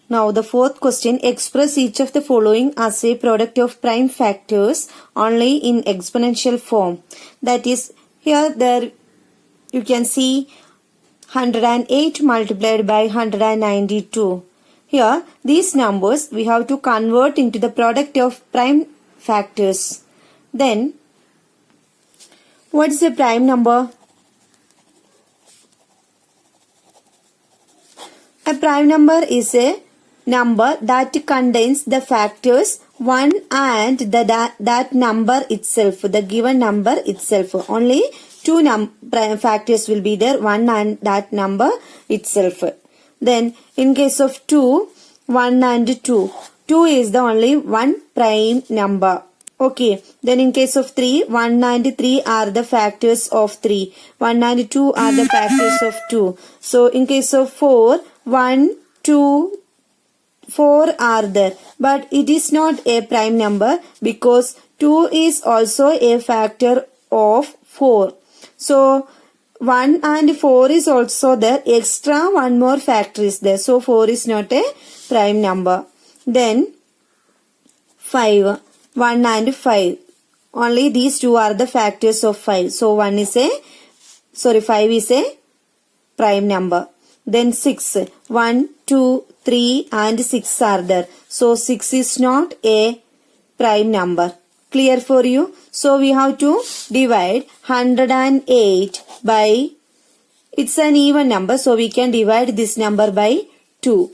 Now the fourth question, express each of the following as a product of prime factors only in exponential form. That is, here there you can see 108 multiplied by 192. Here these numbers we have to convert into the product of prime factors. Then what is a prime number? A prime number is a number that contains the factors 1 and that number itself, the given number itself. Only two prime factors will be there, 1 and that number itself. Then in case of 2, 1 and 2. 2 is the only one prime number. Okay. Then in case of 3, 1 and 3 are the factors of 3. 1 and 2 are the factors of 2. So in case of 4, 1, 2, 4 are there. But it is not a prime number because 2 is also a factor of 4. So 1 and 4 is also there. Extra one more factor is there. So 4 is not a prime number. Then 5. 1 and 5. Only these two are the factors of 5. So 5 is a prime number. Then 6. 1, 2, 3 and 6 are there. So 6 is not a prime number. Clear for you? So we have to divide 108 by, it's an even number, so we can divide this number by 2.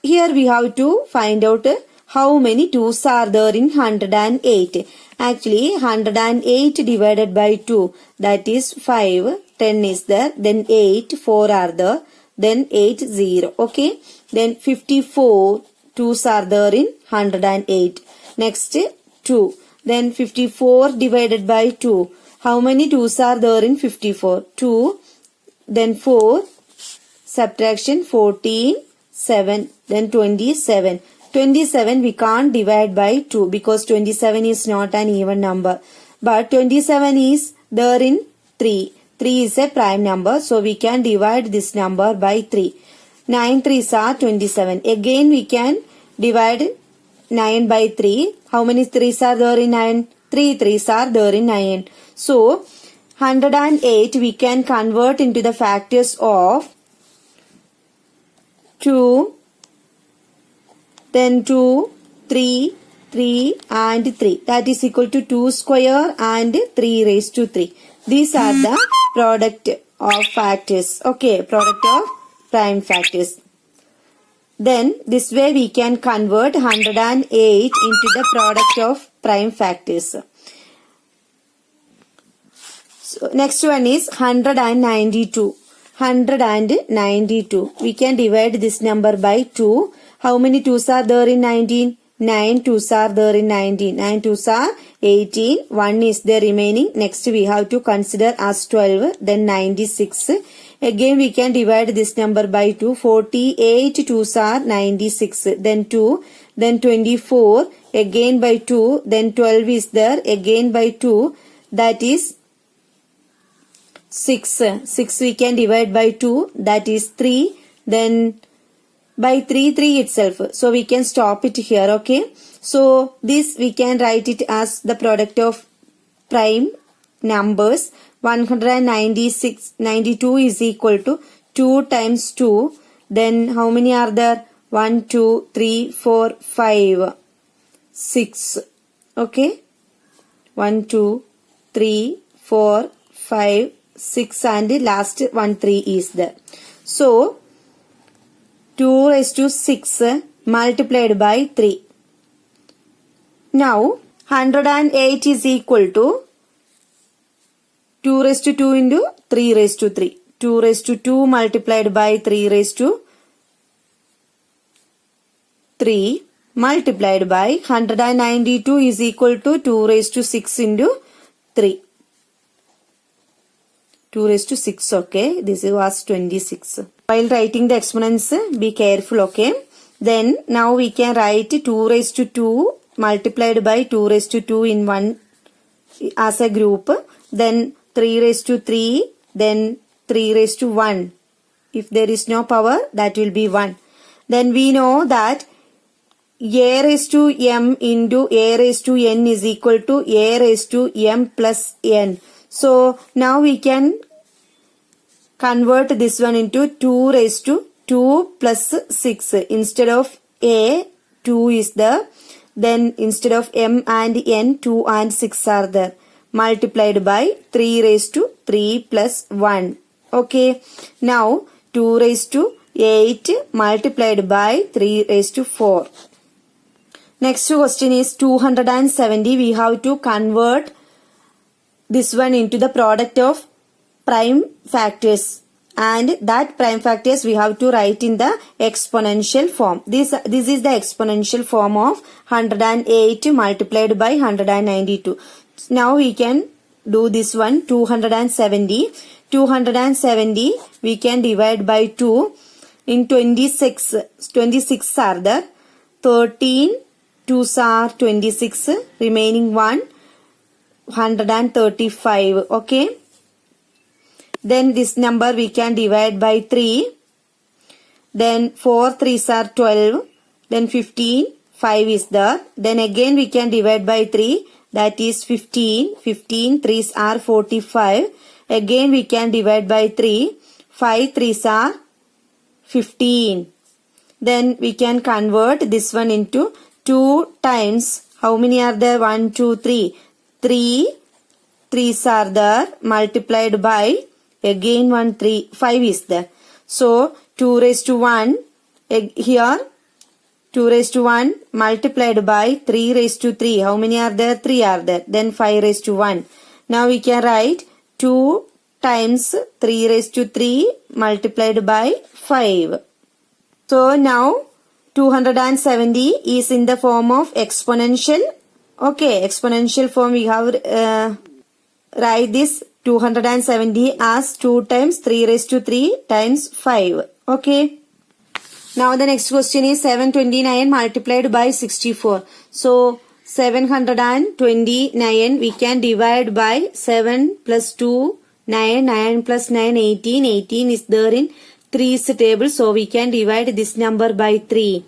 Here we have to find out how many 2's are there in 108. Actually 108 divided by 2, that is 5, 10 is there, then 8, 4 are there, then 8, 0. Okay. Then 54 2's are there in 108. Next 2. Then 54 divided by 2. How many 2's are there in 54? 2. Then 4. Subtraction 14. 7. Then 27. 27 we can't divide by 2 because 27 is not an even number. But 27 is there in 3. 3 is a prime number. So we can divide this number by 3. 9 3's are 27. Again we can divide 9 by 3. How many 3's are there in 9? 3 3's are there in 9. So 108 we can convert into the factors of 2, then 2, 3, 3 and 3. That is equal to 2 square and 3 raised to 3. These are the product of factors. Okay, product of prime factors. Then this way we can convert 108 into the product of prime factors. So next one is 192. 192. We can divide this number by 2. How many 2's are there in 19? 9 2's are there in 19. 9 2's are 18. 1 is there remaining. Next we have to consider as 12. Then 96. Again we can divide this number by 2. 48 2's are 96. Then 2. Then 24. Again by 2. Then 12 is there. Again by 2. That is 6. 6 we can divide by 2. That is 3. Then by 3 itself. So we can stop it here. Okay. So this we can write it as the product of prime numbers. 192 is equal to 2 times 2. Then how many are there? 1, 2, 3, 4, 5, 6. Okay. 1, 2, 3, 4, 5, 6 and last 1, 3 is there. So 2 raised to 6 multiplied by 3. Now 108 is equal to 2 raised to 2 into 3 raised to 3. 2 raised to 2 multiplied by 3 raised to 3 multiplied by 192 is equal to 2 raised to 6 into 3. 2 raised to 6. Okay. This was 26. While writing the exponents, be careful. Okay. Then now we can write 2 raised to 2 multiplied by 2 raised to 2 in one as a group. Then 3 raised to 3. Then 3 raised to 1. If there is no power, that will be 1. Then we know that a raised to m into a raised to n is equal to a raised to m plus n. So now we can convert this one into 2 raised to 2 plus 6. Instead of a, 2 is there. Then instead of m and n, 2 and 6 are there. Multiplied by 3 raised to 3 plus 1. Okay. Now 2 raised to 8 multiplied by 3 raised to 4. Next question is 270. We have to convert this one into the product of prime factors, and that prime factors we have to write in the exponential form. This is the exponential form of 108 multiplied by 192. Now we can do this one. 270 we can divide by 2. In 26 are there. 13 2s are 26, remaining 1 135. Okay. Then this number we can divide by 3. Then 4 3s are 12. Then 15, 5 is there. Then again we can divide by 3. That is 15. 15 3s are 45. Again we can divide by 3. 5 3s are 15. Then we can convert this one into 2 times. How many are there? 1, 2, 3. 3 3s are there multiplied by again 1 3 5 is there. So 2 raised to 1 here 2 raised to 1 multiplied by 3 raised to 3. How many are there? 3 are there. Then 5 raised to 1. Now we can write 2 times 3 raised to 3 multiplied by 5. So now 270 is in the form of exponential. Okay, exponential form we have write this 270 as 2 times 3 raised to 3 times 5. Okay. Now the next question is 729 multiplied by 64. So 729 we can divide by 7 plus 2 9, 9 plus 9 18. 18 is there in 3's table. So we can divide this number by 3.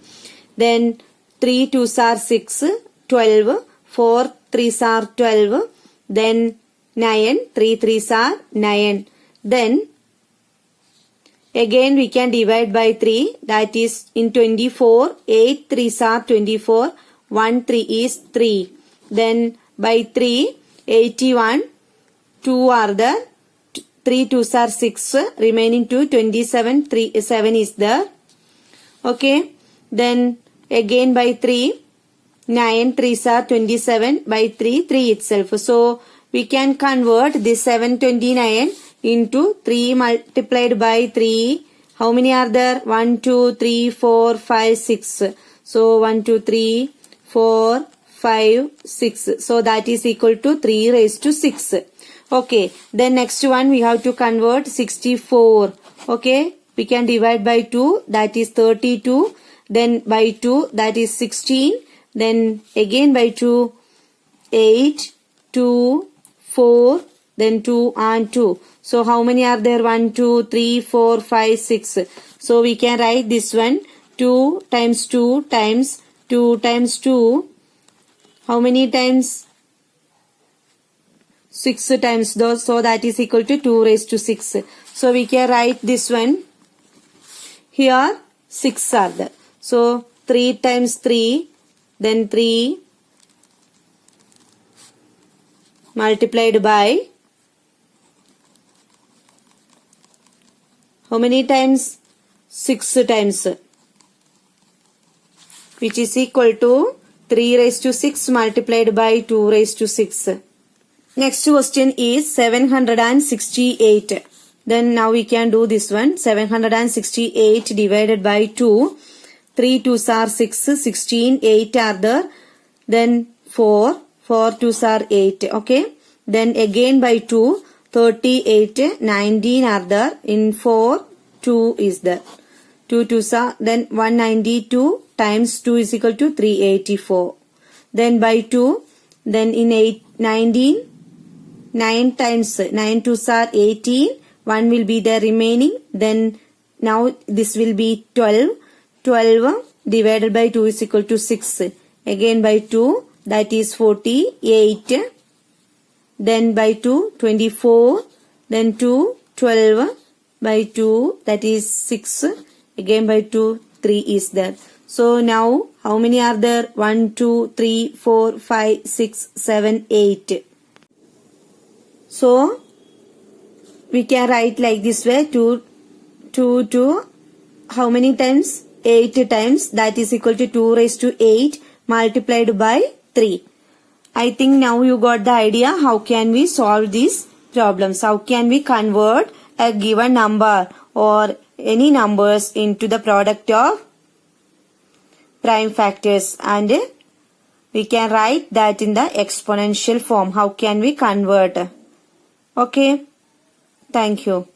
Then 3 2s are 6, 12. 4 3s are 12. Then 9, 3 3s are 9. Then again we can divide by 3. That is in 24. 8 3s are 24. 1 3 is 3. Then by 3, 81. 2 are there. 3 2s are 6. Remaining 2, 27. 7 is there. Okay. Then again by 3. 9 3s are 27. By 3, 3 itself. So we can convert this 729 into 3 multiplied by 3. How many are there? 1, 2, 3, 4, 5, 6. So 1, 2, 3, 4, 5, 6. So that is equal to 3 raised to 6. Okay. Then next one we have to convert 64. Okay. We can divide by 2. That is 32. Then by 2. That is 16. Then again by 2. 8, 2, 4. Then 2 and 2. So how many are there? 1, 2, 3, 4, 5, 6. So we can write this one. 2 times 2 times 2 times 2. How many times? 6 times those. So that is equal to 2 raised to 6. So we can write this one. Here 6 are there. So 3 times 3. Then 3 multiplied by how many times? 6 times, which is equal to 3 raised to 6 multiplied by 2 raised to 6. Next question is 768. Then now we can do this one. 768 divided by 2. 3 2s are 6, 16, 8 are there. Then 4, 4 2s are 8. Okay. Then again by 2, 38, 19 are there. In 4, 2 is there. 2 2s are, then 192 times 2 is equal to 384. Then by 2, then in 8, 19, 9 times 9 2s are 18. 1 will be there remaining. Then now this will be 12. 12 divided by 2 is equal to 6. Again by 2, that is 48. Then by 2, 24. Then 2, 12. By 2, that is 6. Again by 2, 3 is there. So now, how many are there? 1, 2, 3, 4, 5, 6, 7, 8. So, we can write like this way. 2, how many times? 8 times. That is equal to 2 raised to 8 multiplied by 3. I think now you got the idea how can we solve these problems. How can we convert a given number or any numbers into the product of prime factors, and we can write that in the exponential form. How can we convert? Okay. Thank you.